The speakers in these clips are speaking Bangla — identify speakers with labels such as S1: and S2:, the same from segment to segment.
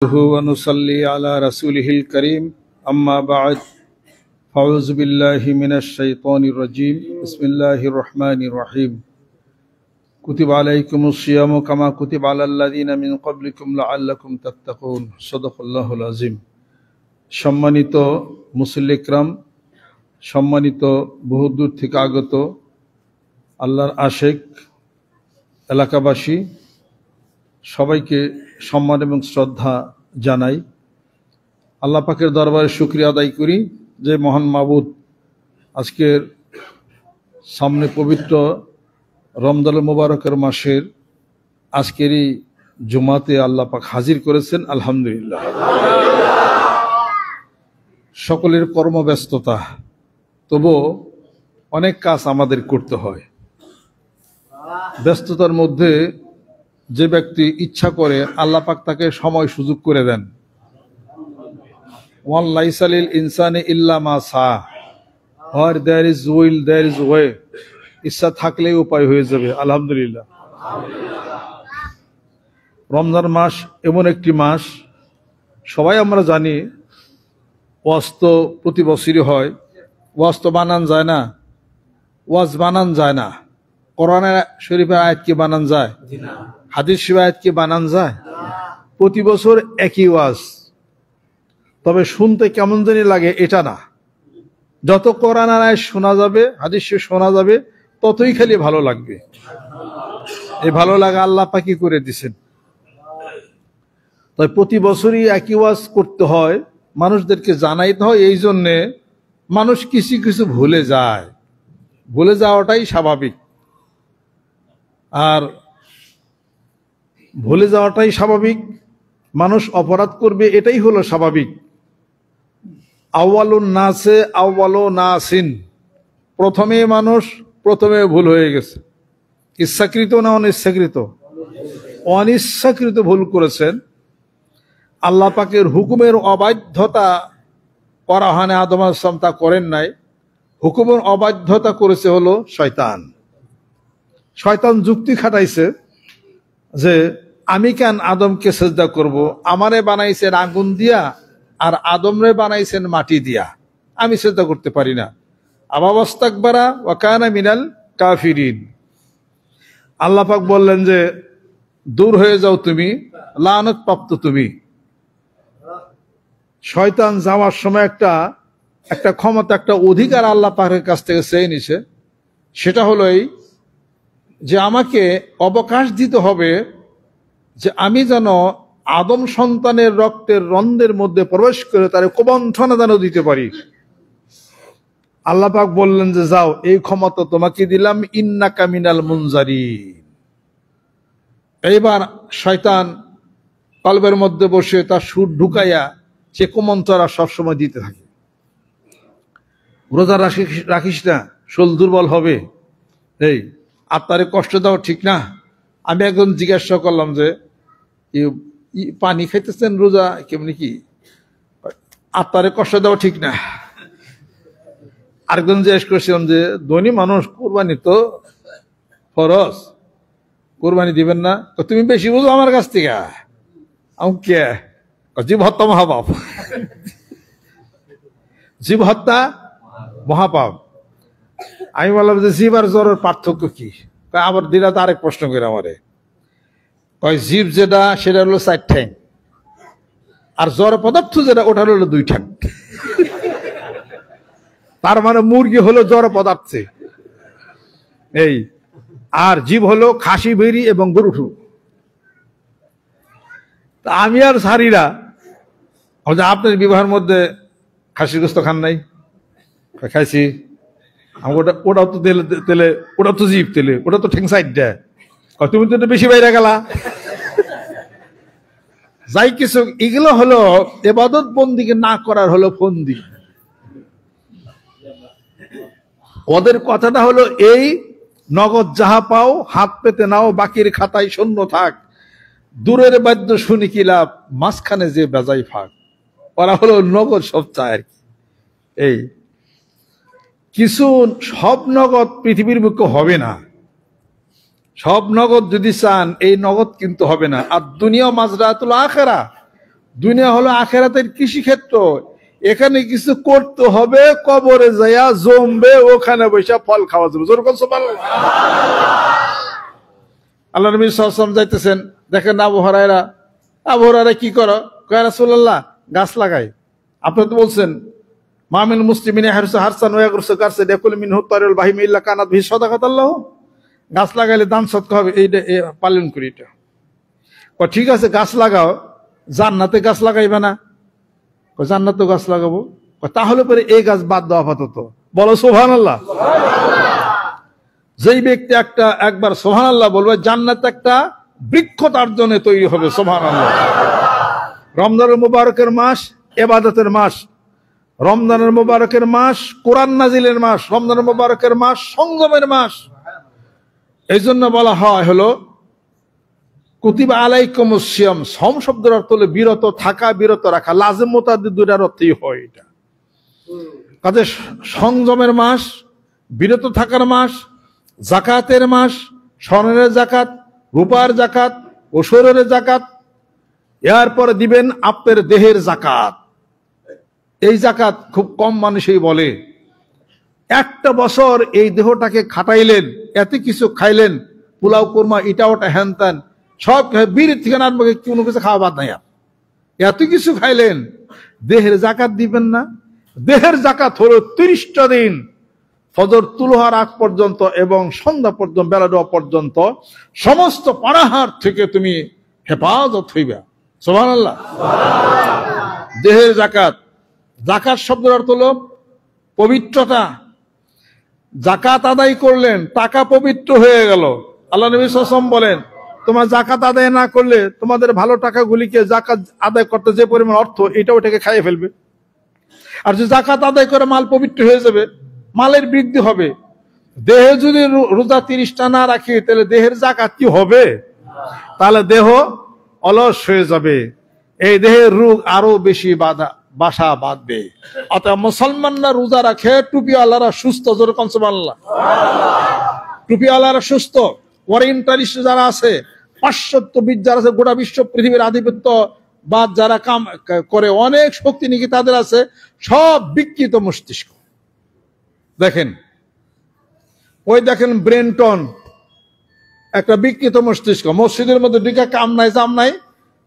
S1: ونصلي على رسوله الكريم أما بعد فأعوذ بالله من الشيطان الرجيم بسم الله الرحمن الرحيم كتب عليكم الصيام كما كتب على الذين من قبلكم لعلكم تتقون صدق الله العظيم সম্মানিত মুসল্লি ইকরাম, সম্মানিত বহুদূর থেকে আগত আল্লাহর আশেক এলাকাবাসী সবাইকে সম্মান এবং শ্রদ্ধা জানাই। আল্লাহ পাকের দরবারে শুকরিয়া আদায় করি যে মহান মাবুদ আজকের সামনে পবিত্র রমজান মুবারকের মাসের আজকেরই জুমাতে আল্লাহ পাক হাজির করেছেন। আলহামদুলিল্লাহ। সকলের কর্মব্যস্ততা, তবুও অনেক কাজ আমাদের করতে হয়। ব্যস্ততার মধ্যে যে ব্যক্তি ইচ্ছা করে আল্লাহ পাক তাকে সময় সুযোগ করে দেন। ওয়ান লাইসা লিল ইনসানি ইল্লা মা সা, আর there is will there is way. ইচ্ছা থাকলেই উপায় হয়ে যাবে। আলহামদুলিল্লাহ। রমজান মাস এমন একটি মাস, সবাই আমরা জানি ওয়াজ তো প্রতি বছরই হয়। ওয়াজ তো বানান যায় না, ওয়াজ বানান যায় না। কোরআনের শরীফের আয়াত কি বানান যায়? হাদিস শরীফের আয়াত কি বানান যায়? প্রতি বছর একই ওয়াজ, তবে শুনতে কেমন জানি লাগে এটা না। যত কোরআনের আয়াত শোনা যাবে, হাদিস শরীফ শোনা যাবে, ততই খালি ভালো লাগবে। এই ভালো লাগা আল্লাহ পাকই করে দিছেন। তাই প্রতি বছরই একই ওয়াজ করতে হয়, মানুষদেরকে জানাইতে হয়। এই জন্যে মানুষ কিছু কিছু ভুলে যায়, ভুলে যাওয়াটাই স্বাভাবিক। আর ভুলে যাওয়াটাই স্বাভাবিক, মানুষ অপরাধ করবে এটাই হলো স্বাভাবিক। আউয়ালুন নাসে আউয়ালু নাসিন, প্রথমে মানুষ, প্রথমে ভুল হয়ে গেছে। ইচ্ছাকৃত না অনিচ্ছাকৃত? অনিচ্ছাকৃত ভুল করেছেন। আল্লাহ পাকের হুকুমের অবাধ্যতা করা হয় না, আদম আলাইহিস সালাম তা করেন নাই। হুকুমের অবাধ্যতা করেছে হলো শয়তান। শয়তান যুক্তি খাটাইছে যে আমি কেন আদমকে সিজদা করব? আমারে বানাইছেন আগুন দিয়া আর আদমরে বানাইছেন মাটি দিয়া, আমি সিজদা করতে পারি না। আবাস্তাকবারা ওয়া কানা মিনাল কাফিরিন। আল্লাহ পাক বললেন যে দূর হয়ে যাও তুমি, লানত প্রাপ্ত তুমি। শয়তান যাওয়ার সময় একটা ক্ষমতা, একটা অধিকার আল্লাহ পাকের কাছ থেকে চেয়ে নিছে। সেটা হলো এই যে আমাকে অবকাশ দিতে হবে যে আমি যেন আদম সন্তানের রক্তের রন্ধ্রের মধ্যে প্রবেশ করে তার কুমন্ত্রণা যেন দিতে পারি। আল্লাহ পাক বললেন যে যাও, এই ক্ষমতা তোমাকে দিলাম, ইন্নাকা মিনাল মুনজারিন। এইবার শয়তান কলবের মধ্যে বসে তার সুর ঢুকাইয়া সে কুমন্ত্রণা সবসময় দিতে থাকে। রোজা রাখিস না, শরীর দুর্বল হবে, এই আত্মারে কষ্ট দেওয়া ঠিক না। আমি একজন জিজ্ঞাসা করলাম যে পানি খাইতেছেন রোজা কেমনি কি? আত্মারে কষ্ট দেওয়া ঠিক না। আরেকজন জিজ্ঞেস করছিলাম যে ধনী মানুষ, কোরবানি তো ফরজ, কোরবানি দিবেন না? তুমি বেশি বুঝো আমার কাছ থেকে। আমি কে? জীব হত্যা মহাপাপ। জীব হত্যা মহাপাপ। আমি বললাম যে জীব আর জ্বরের পার্থক্য কি? আবার দিলা তো আরেক প্রশ্ন করে আমারে, কয় জীব যেটা সেটা হলো 4 ঠ্যাং, আর জ্বর পদার্থ যেটা ওটা হলো 2 ঠ্যাং। তার মানে মুরগি হলো জ্বর পদার্থে, এই আর জীব হলো খাসি, বেরি এবং গরুঠু। তা আমি আর সারিরা আপনার বিবাহের মধ্যে খাসির গোস্ত খান নাই? খাইছি। ওটাও তো তেলে, ওটা তো জীব তেলে, ওটা তো ঠেং সাইড দেয়। তুমি তো বেশি বাইরে গেলা। যাই কিছু, এগুলো হলো ইবাদত বন্দিকে না করার হলো ফন্দি। ওদের কথাটা হলো এই, নগদ যাহা পাও হাত পেতে নাও, বাকির খাতায় শূন্য থাক। দূরের বাদ্য শুনি কি লাভ, মাঝখানে যে বেজাই ফাঁক। ওরা হলো নগদ সব চায় আর কি। এই কিছু সব নগদ পৃথিবীর মুখ্য হবে না। সব নগদ যদি চান, এই নগদ কিন্তু হবে না। আর দুনিয়া মাজরাতুল আখিরা, দুনিয়া হলো আখেরাতের কৃষিক্ষেত্র। এখানে কিছু করতে হবে, কবরে যাইয়া জমবে, ওখানে বসে ফল খাওয়া যাবে। জোর করছো সুবহানাল্লাহ। আল্লাহ নবী সাল্লাল্লাহু আলাইহি ওয়াসাল্লাম যাইতেছেন, দেখেন আবু হুরায়রা কি করো? কয় রাসূলুল্লাহ, গাছ লাগাই। আপনি তো বলছেন মামিন মুসলিমিন ইয়াহরুসু হারসান ওয়া ইয়াগরুসু গারসান ইয়াকুলু মিনহু তারিউল বাহিম ইল্লা কানাত বিহি সাদাকাতাল্লাহ। গাছ লাগাইলে দান সদকা হবে, এইটা পালন করি। এটা ঠিক আছে, গাছ লাগাও, জান্নাতে গাছ লাগাইবে না? জান্নাতে গাছ লাগাবো। তাহলে পরে এই গাছ বাদ দাও আপাতত। বলো সুবহানাল্লাহ। যেই ব্যক্তি একবার সুবহানাল্লাহ বলবে, জান্নাত একটা বৃক্ষ তার জন্য তৈরি হবে। সুবহানাল্লাহ। রমজানুল মুবারকের মাস ইবাদতের মাস, রমজানুল মুবারকের মাস কোরআন নাজিলের মাস, রমজানুল মুবারকের মাস সংযমের মাস। এই জন্য বলা হয় হলো কুতিবা আলাইকুমুস সিয়াম। সম শব্দের অর্থ হলো বিরত থাকা, বিরত রাখা। লাজিম মুতাআদ্দিদ দুইটার অর্থই হয় এটা। কাজে সংযমের মাস, বিরত থাকার মাস, জাকাতের মাস, স্বর্ণের জাকাত, রূপার জাকাত, ওসরের জাকাত, এরপরে দিবেন আপনার দেহের জাকাত। এই জাকাত খুব কম মানুষই বলে। একটা বছর এই দেহটাকে খাটাইলেন, এত কিছু খাইলেন, পোলাও কোরমা এটা ওটা হ্যান ত্যান সব বিড়ির থেকে আনবো, কোনো কিছু খাওয়া বাদ নাই। এত কিছু খাইলেন, দেহের জাকাত দিবেন না? দেহের জাকাত হলো 30টা দিন ফজর তুলহার আগ পর্যন্ত এবং সন্ধ্যা পর্যন্ত, বেলা দেওয়া পর্যন্ত সমস্ত পানাহার থেকে তুমি হেফাজত হইবা। সুবহানাল্লাহ। দেহের জাকাত। জাকাত শব্দের অর্থ হলো পবিত্রতা। জাকাত আদায় করলেন, টাকা পবিত্র হয়ে গেল। আল্লাহ নবী সাল্লাল্লাহু আলাইহি ওয়াসাল্লাম বলেন, তোমার জাকাত আদায় না করলে তোমাদের ভালো টাকাগুলিকে জাকাত আদায় করতে যে পরিমাণ অর্থ, এটা ওটাকে খাইয়ে ফেলবে। আর যে জাকাত আদায় করে মাল পবিত্র হয়ে যাবে, মালের বৃদ্ধি হবে। দেহে যদি রোজা 30টা না রাখি, তাহলে দেহের জাকাত কি হবে? তাহলে দেহ অলস হয়ে যাবে, এই দেহের রোগ আরো বেশি বাসা বাঁধবে। অতএব মুসলমানরা রোজা রাখে, টুপিওয়ালারা সুস্থ। যেরকম সুবহানাল্লাহ। টুপিওয়ালারা সুস্থ। ওরিয়েন্টালিস্ট যারা আছে, পাশ্চাত্যবিদ যারা আছে, গোটা বিশ্ব পৃথিবীর আধিপত্যবাদ যারা কাম করে, অনেক শক্তি নাকি তাদের আছে, সব বিকৃত মস্তিষ্ক। দেখেন ওই দেখেন ব্রেনটন, একটা বিকৃত মস্তিষ্ক। মসজিদের মধ্যে ঢুকে কাম নাই জাম নাই,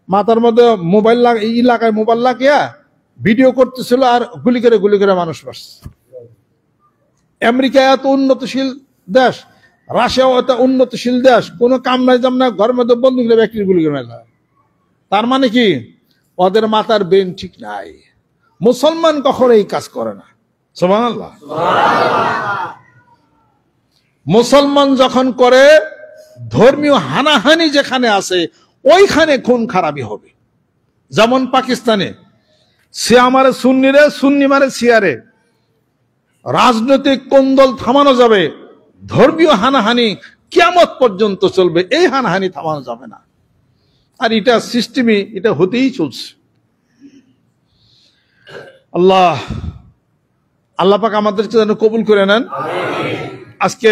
S1: মাথার মধ্যে মোবাইল এলাকায় মোবাইল লাগিয়া ভিডিও করতেছিল, আর গুলি করে মানুষ মারছে। আমেরিকা এত উন্নতশীল দেশ, রাশিয়াও এত উন্নতশীল দেশ, কোনো কাম নাই জাম নাই, ঘরের মধ্যে বন্দুক নিয়ে ব্যক্তির গুলি করে মেলা। তার মানে কি? ওদের মাথার ব্রেন ঠিক নাই। মুসলমান কখনো এই কাজ করে না। সুবহানাল্লাহ। মুসলমান যখন করে, ধর্মীয় হানাহানি যেখানে আছে ওইখানে খুন খারাপি হবে। যেমন পাকিস্তানে শিয়া মারে সুন্নিরে, সুন্নি মারে শিয়ারে। রাজনৈতিক কোন্দল থামানো যাবে, ধর্মীয় হানাহানি কিয়ামত পর্যন্ত চলবে। এই হানাহানি থামানো যাবে না। আর এটা সিস্টেমে এটা হতেই চলছে। আল্লাহ পাক আমাদেরকে যেন কবুল করে নেন। আজকে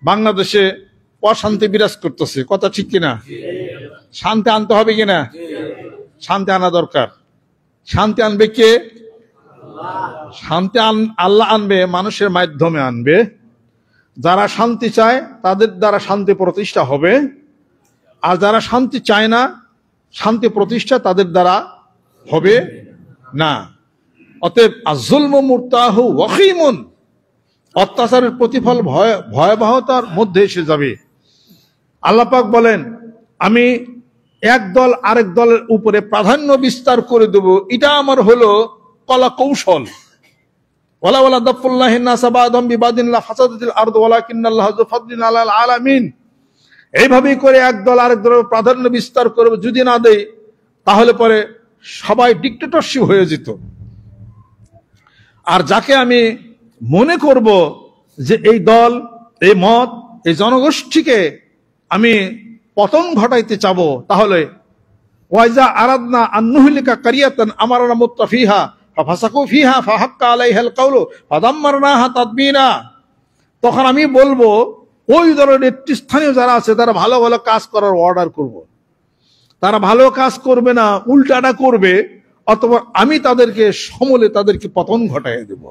S1: বাংলাদেশে অশান্তি বিরাজ করতেছে, কথা ঠিক কিনা? শান্তি আনতে হবে কিনা? শান্তি আনা দরকার। শান্তি আনবে কে? শান্তি আল্লাহ আনবে, মানুষের মাধ্যমে আনবে। যারা শান্তি চায় তাদের দ্বারা শান্তি প্রতিষ্ঠা হবে, আর যারা শান্তি চায় না, শান্তি প্রতিষ্ঠা তাদের দ্বারা হবে না। অতএব আয-যুলমু মুরতাহু ওয়াখিমুন, অত্যাচারের প্রতিফল ভয়াবহতার মধ্যে এসে যাবে। আল্লাহ পাক বলেন, আমি এক দল আরেক দলের উপরে প্রাধান্য বিস্তার করে দেব। এটা আমার হলো কলা কৌশল। ওয়ালা ওয়ালা দাফুল্লাহিন নাস বা'দাহুম বিবাদিন লা ফাসাদাতিল আরদু ওয়ালাকিন্নাল্লাহা যু ফাদলিন আলাল আলামিন। এইভাবেই করে এক দল আরেক দলের প্রাধান্য বিস্তার করবে। যদি না দেই তাহলে পরে সবাই ডিক্টেটরশিপ হয়ে যেত। আর যাকে আমি মনে করব যে এই দল, এই মত, এই জনগোষ্ঠীকে আমি পতন ঘটাইতে চাবো, তাহলে ওয়াইজা আরাদনা আন নুহলিকা কারিয়াতান আমারনা মুত্তাফিহা ফাফাসাকু ফিহা ফাহাক্কা আলাইহাল কাওলু ফাদাম্মারনাহা তাদবিরা। তখন আমি বলবো ওই দলের নেতৃস্থানীয় যারা আছে তারা ভালো ভালো কাজ করার অর্ডার করব। তারা ভালো কাজ করবে না, উল্টাটা করবে, অথবা আমি তাদেরকে সমলে তাদেরকে পতন ঘটাই দেব।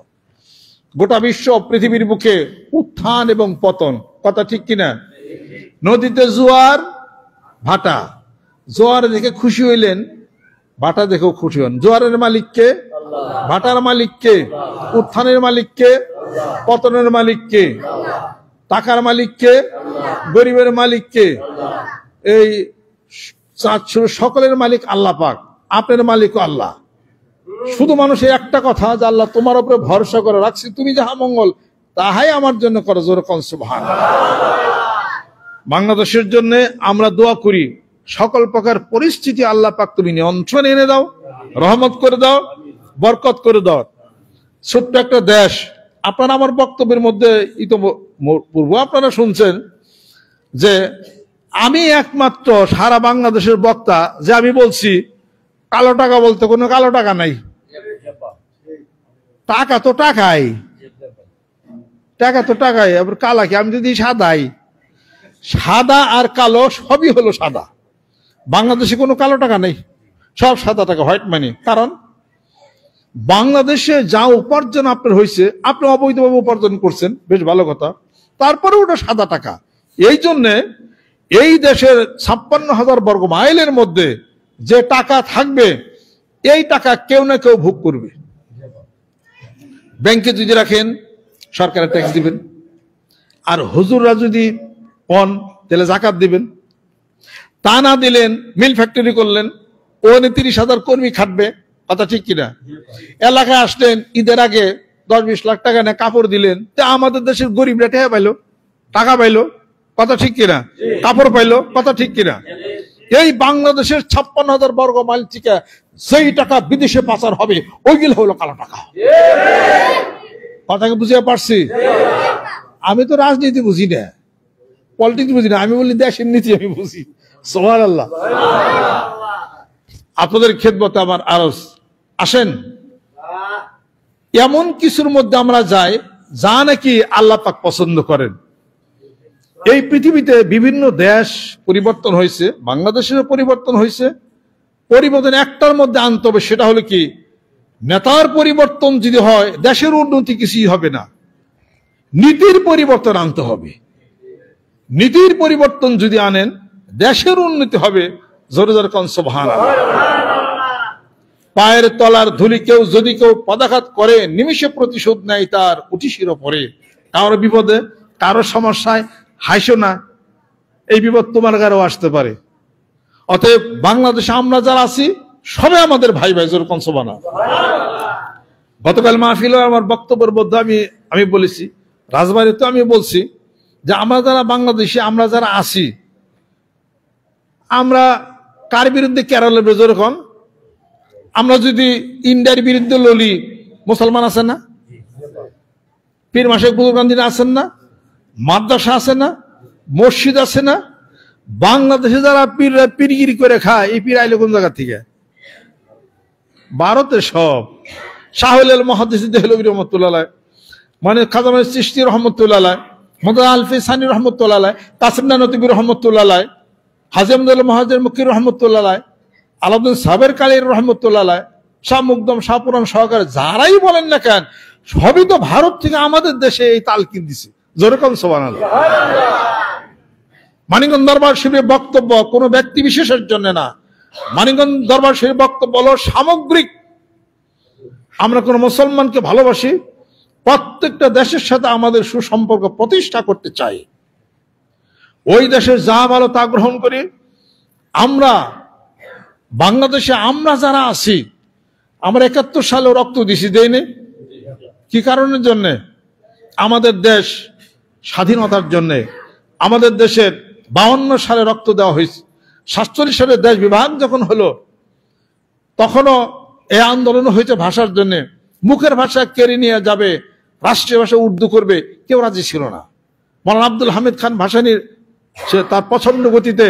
S1: গোটা বিশ্ব পৃথিবীর বুকে উত্থান এবং পতন, কথা ঠিক কিনা? নদীতে জোয়ার ভাটা, জোয়ার দেখে খুশি হইলেন, ভাটা দেখেও খুশি হন। জোয়ারের মালিককে? ভাটার মালিককে? উত্থানের মালিককে? পতনের মালিককে? টাকার মালিককে? গরিবের মালিককে? এই সকলের মালিক আল্লাহ পাক, আপনার মালিকও আল্লাহ। শুধু মানুষের একটা কথা যে আল্লাহ তোমার উপরে ভরসা করে রাখছি, তুমি যাহা মঙ্গল তাহাই আমার জন্য করো, জোরে কোন সুবহানাল্লাহ। বাংলাদেশের জন্য আমরা দোয়া করি, সকল প্রকার পরিস্থিতি আল্লাহ পাক তুমি নিয়ন্ত্রণে এনে দাও, রহমত করে দাও, বরকত করে দাও। ছোট্ট একটা দেশ, আপনারা আমার বক্তব্যের মধ্যে পূর্ব আপনারা শুনছেন যে আমি একমাত্র সারা বাংলাদেশের বক্তা যে আমি বলছি কালো টাকা বলতে কোনো কালো টাকা নাই। টাকা তো টাকাই, টাকা তো টাকাই, আবার কালা কি? আমি যদি সাদাই, সাদা আর কালো সবই হলো সাদা। বাংলাদেশে কোনো কালো টাকা নেই, সব সাদা টাকা, হোয়াইট মানি। কারণ বাংলাদেশে যা উপার্জন আপনার হয়েছে, আপনি অবৈধভাবে উপার্জন করছেন, বেশ ভালো কথা, তারপরে ওটা সাদা টাকা। এই জন্যে এই দেশের 56,000 বর্গ মাইলের মধ্যে যে টাকা থাকবে, এই টাকা কেউ না কেউ ভোগ করবে। ব্যাংকে যদি রাখেন সরকারের ট্যাক্স দিবেন, আর হুজুররা যদি পান তাহলে জাকাত দিবেন। তা না দিলেন, মিল ফ্যাক্টরি করলেন, ও 30,000 কর্মী খাটবে, কথা ঠিক কিনা? এলাকায় আসলেন, ঈদের আগে 10-20 লাখ টাকা নিয়ে কাপড় দিলেন, তা আমাদের দেশের গরিবরা টেহা পাইলো, টাকা পাইলো, কথা ঠিক কিনা? কাপড় পাইলো, কথা ঠিক কিনা? এই বাংলাদেশের 56,000 বর্গ মাইল থেকে যেই টাকা বিদেশে পাচার হবে, ওইগুলো হলো কালো টাকা। কথাকে বুঝিয়ে পারছি? আমি তো রাজনীতি বুঝি না, পলিটিক্স বুঝি না, আমি বলি দেশের নীতি আমি বুঝি। সুবহানাল্লাহ। আপনাদের খেদমতে আমার আরজ, আসেন এমন কিছুর মধ্যে আমরা যাই যা নাকি আল্লাহ পাক পছন্দ করেন। এই পৃথিবীতে বিভিন্ন দেশ পরিবর্তন হয়েছে, বাংলাদেশেরও পরিবর্তন হয়েছে। পরিবর্তন একটার মধ্যে আনতে হবে, সেটা হলো কি, নেতার পরিবর্তন যদি হয় দেশের উন্নতি কিছুই হবে না, নীতির পরিবর্তন আনতে হবে। নীতির পরিবর্তন যদি আনেন দেশের উন্নতি হবে। জোরে জোরে কোন সুবহানাল্লাহ। পায়ের তলার ধুলি যদি কেউ পদাঘাত করে, নিমিষে প্রতিশোধ নেয় তার উঠিসির পরে। কারো বিপদে, কারো সমস্যায় হাসো না, এই বিপদ তোমার ঘরেও আসতে পারে। অতএব বাংলাদেশে আমরা যারা আছি সবাই আমাদের ভাই ভাই, জোরে কোন সুবহানাল্লাহ। গতকাল মাহফিলে আমার বক্তব্যের মধ্যে আমি বলেছি, রাজবাড়িতে আমি বলছি যে আমরা যারা বাংলাদেশে, আমরা যারা আছি, আমরা কার বিরুদ্ধে কেরলের বিরুদ্ধে যখন আমরা যদি ইন্ডিয়ার বিরুদ্ধে ললি, মুসলমান আছে না? পীর মাসে বুজুর্গান্দিনা আছেন না? মাদ্রাসা আছে না? মসজিদ আছে না? বাংলাদেশে যারা পীরগিরি করে খায়, এই পীর আইলে কোন জায়গা থেকে? ভারতে সব। শাহুল মহাদিস দেহলভী রহমতুল্লাহ, মানে খাজানা চিশতি রহমতুল্লাহ, মোহাম্মদ আলফি সানি রহমতুল্লাহ, কাসিম নদী রহমতুল্লাহ, হাজী আহমদুল মহাজের মুকির রহমতুল্লাহ, আলাউদ্দিন সাবের কালীর রহমতুল্লাহ, শাহ মুকদম, শাহ পুরান সহকারে যারাই বলেন না কেন, সবই তো ভারত থেকে আমাদের দেশে এই তালকিন দিছে। জোরে কোন সুবহানাল্লাহ। মানিকগঞ্জ দরবার শরীফের বক্তব্য কোন ব্যক্তি বিশেষের জন্য না, মানিকগঞ্জ দরবার শরীফের বক্তব্য হলো সামগ্রিক। আমরা কোন মুসলমানকে ভালোবাসি, প্রত্যেকটা দেশের সাথে আমাদের সুসম্পর্ক প্রতিষ্ঠা করতে চাই, ওই দেশের যা ভালো তা গ্রহণ করি। আমরা বাংলাদেশে আমরা যারা আছি, আমরা 71 সালে রক্ত দিছি, দেয়নি? কি কারণের জন্য? আমাদের দেশ স্বাধীনতার জন্য। আমাদের দেশের 52 সালে রক্ত দেওয়া হয়েছে। 47 সালে দেশ বিভাগ যখন হলো, তখনও এই আন্দোলন হয়েছে ভাষার জন্য। মুখের ভাষা কেড়ে নিয়ে যাবে, রাষ্ট্রীয় ভাষা উর্দু করবে, কেউ রাজি ছিল না। মৌলানা আব্দুল হামিদ খান ভাসানী সে তার পছন্দ গতিতে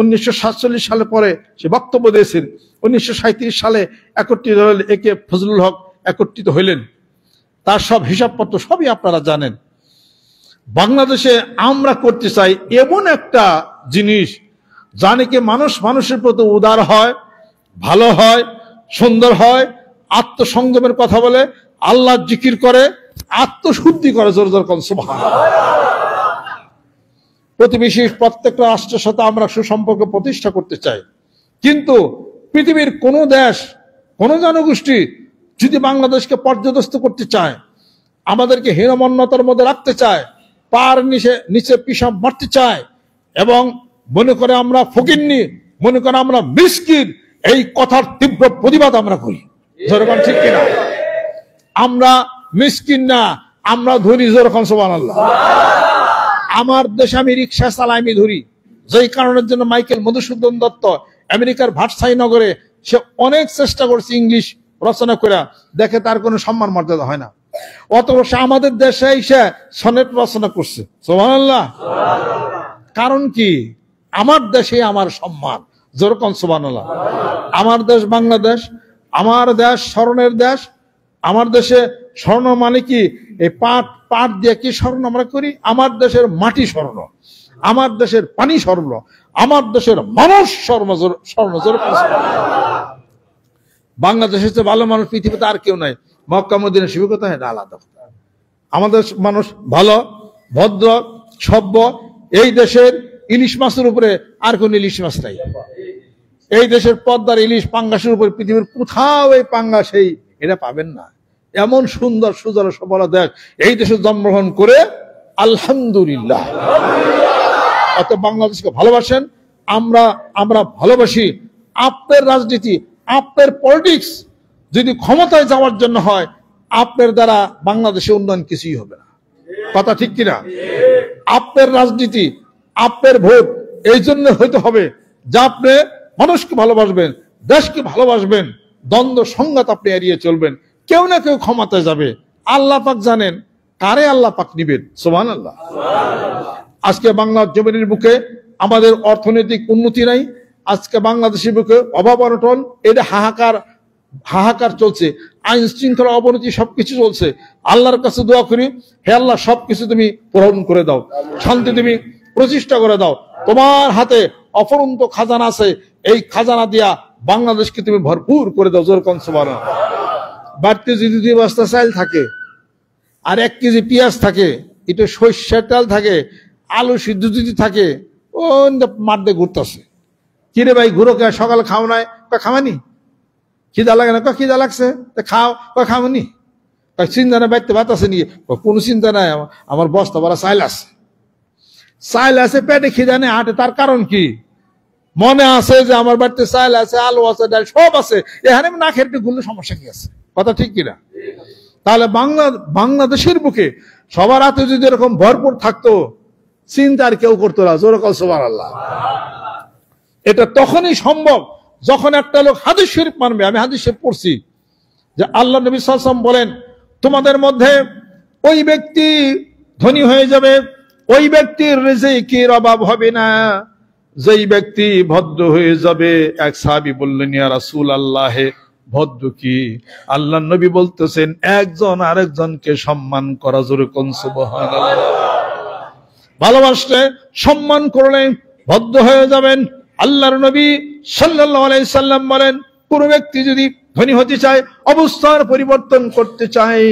S1: 1947 সালে পরে সে বক্তব্য দিয়েছেন। 1937 সালে একত্রিত হলেন, একে ফজলুল হক একত্রিত হইলেন। তার সব হিসাবপত্র সবই আপনারা জানেন। বাংলাদেশে আমরা করতে চাই এমন একটা জিনিস যা নাকি মানুষ মানুষের প্রতি উদার হয়, ভালো হয়, সুন্দর হয়, আত্মসংযমের কথা বলে, আল্লাহ জিকির করে, আত্মশুদ্ধি করে। জোর জোর কোন সুবহানাল্লাহ। প্রতিবেশী প্রত্যেকটা রাষ্ট্রের সাথে আমরা সুসম্পর্ক প্রতিষ্ঠা করতে চাই, কিন্তু পৃথিবীর কোন দেশ, কোন জনগোষ্ঠী যদি বাংলাদেশকে পর্যদস্ত করতে চায়, আমাদেরকে হীনমন্যতার মধ্যে রাখতে চায়, পার নিচে পিসাব মারতে চায় এবং মনে করে আমরা ফকিন্নি, মনে করে আমরা মিসকিন, এই কথার তীব্র প্রতিবাদ আমরা করি। যেরকম ঠিক কিনা? আমরা মিসকিন না, আমরা ধরি। যেরকম সুবহানাল্লাহ। আমার দেশে আমি রিক্সা চালাই, আমি ধরি। যেই কারণের জন্য মাইকেল মধুসূদন দত্ত আমেরিকার ভার্সাই নগরে সে অনেক চেষ্টা করছে ইংলিশ রচনা করে, দেখে তার কোনো সম্মান মর্যাদা হয় না। অতবর্ষ আমাদের দেশে এসে সনেট রচনা করছে। সুবহানাল্লাহ। কারণ কি? আমার দেশে আমার সম্মান। যেরকম সুবহানাল্লাহ। আমার দেশ বাংলাদেশ, আমার দেশ স্বর্ণের দেশ। আমার দেশে স্বর্ণ মানে কি? এই পাট দিয়ে কি স্বর্ণ আমরা করি? আমার দেশের মাটি স্বর্ণ, আমার দেশের পানি স্বর্ণ, আমার দেশের মানুষ স্বর্ণ। বাংলাদেশের চেয়ে ভালো মানুষ পৃথিবীতে আর কেউ নাই। মক্কা মদিনা শিবিকতা এটা আলাদা। আমাদের মানুষ ভালো, ভদ্র, সভ্য। এই দেশের ইলিশ মাছের উপরে আর কোন ইলিশ মাছ নাই। এই দেশের পদ্মার ইলিশ পাঙ্গাসের উপরে পৃথিবীর কোথাও এই পাঙ্গাস এটা পাবেন না। এমন সুন্দর সুজল সবল দেশ এই দেশে জন্মগ্রহণ করে আলহামদুলিল্লাহ। অত বাংলাদেশকে ভালোবাসেন, আমরা ভালোবাসি। আপনার রাজনীতি, আপনার পলিটিক্স যদি ক্ষমতায় যাওয়ার জন্য হয়, আপনার দ্বারা বাংলাদেশে উন্নয়ন কিছুই হবে না। কথা ঠিক কিনা? আপনার রাজনীতি, আপনার ভোট এই জন্য হইতে হবে যে আপনি মানুষকে ভালোবাসবেন, দেশকে ভালোবাসবেন, দ্বন্দ্ব সংঘাত আপনি এড়িয়ে চলবেন। কেউ না কেউ ক্ষমতায় যাবে, আল্লাহ পাক জানেন কারে আল্লাহ পাক নিবেন। সুবহানাল্লাহ। আজকে বাংলার জমিনের বুকে আমাদের অর্থনৈতিক উন্নতি নাই। আজকে বাংলাদেশের বুকে অভাব অনটন, এটা হাহাকার চলছে, আইন শৃঙ্খলা অবনতি সবকিছু চলছে। আল্লাহর কাছে দোয়া করি, হে আল্লাহ সবকিছু তুমি পূরণ করে দাও, শান্তি তুমি প্রতিষ্ঠা করে দাও। তোমার হাতে অফুরন্ত খাজানা আছে, এই খাজানা দিয়া বাংলাদেশকে তুমি ভরপুর করে দাও। যেরকম সুবহানাল্লাহ। বাড়তি যদি 2 বস্তা চাল থাকে, আর 1 কেজি পেঁয়াজ থাকে, একটু সর্ষের তেল থাকে, আলু সিদ্ধ যদি থাকে, ও মাঠ দিয়ে ঘুরতেছে। কিরে ভাই ঘুরো কে? সকালে খাও নাই? খাওয়ানি? খিদা লাগে না? খিদা লাগছে, খাও। খাওনি? চিন্তা নাই, বাড়িতে ভাত আছে নিয়ে? কোনো চিন্তা নাই, আমার বস্তা ভরা চাইল আছে। চাইল আছে, পেটে খিদা নেই, হাটে। তার কারণ কি? মনে আছে যে আমার বাড়িতে চাইল আছে, আলু আছে, ডাল সব আছে, এখানে না খেতে ঘুরলে সমস্যা কি আছে? কথা ঠিক কিনা? তাহলে বাংলাদেশের বুকে সবার হাতে যদি এরকম ভরপুর থাকতো, চিন্তা আর কেউ করতো না। যেরকম সুবহানাল্লাহ। এটা তখনই সম্ভব যখন একটা লোক হাদিস শরীফ মানবে। আমি হাদিস শরীফ পড়ছি যে আল্লাহ নবী সাল্লাল্লাহু আলাইহি ওয়াসাল্লাম বলেন, তোমাদের মধ্যে ওই ব্যক্তি ধনী হয়ে যাবে, ওই ব্যক্তির রিজিকের অভাব হবে না, যেই ব্যক্তি ভদ্র হয়ে যাবে। এক সাহাবী বললেন, ইয়া রাসূলুল্লাহ, ভদ্র কি? আল্লাহ নবী বলতেছেন, একজন আরেকজনকে সম্মান করা। যেরকম সুবহানাল্লাহ। ভালোবাসলে, সম্মান করলে ভদ্র হয়ে যাবেন। আল্লাহর নবী সাল্লাল্লাহু আলাইহি সাল্লাম বলেন, কোন ব্যক্তি যদি ধনী হতে চায়, অবস্থার পরিবর্তন করতে চায়,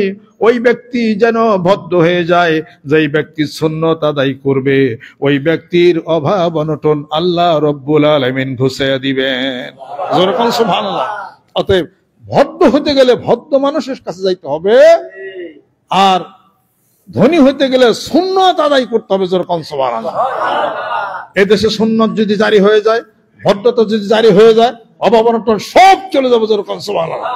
S1: ওই ব্যক্তি যেন ভদ্র হয়ে যায়। যেই ব্যক্তি সুন্নাত আদায় করবে, ওই ব্যক্তির অভাব অনটন আল্লাহ রব্বুল আলামিন ঘুচিয়ে দিবেন। যেরকম সুবহানাল্লাহ। অতএব ভদ্র হতে গেলে ভদ্র মানুষের কাছে যাইতে হবে, আর ধনী হতে গেলে সুন্নাত আদায় করতে হবে। যেরকম সুবহানাল্লাহ। এদেশে সুন্নাত যদি জারি হয়ে যায়, ভদ্রতা যদি জারি হয়ে যায়, অভাব অনটন সব চলে যাবে। যেরকম সুবহানাল্লাহ।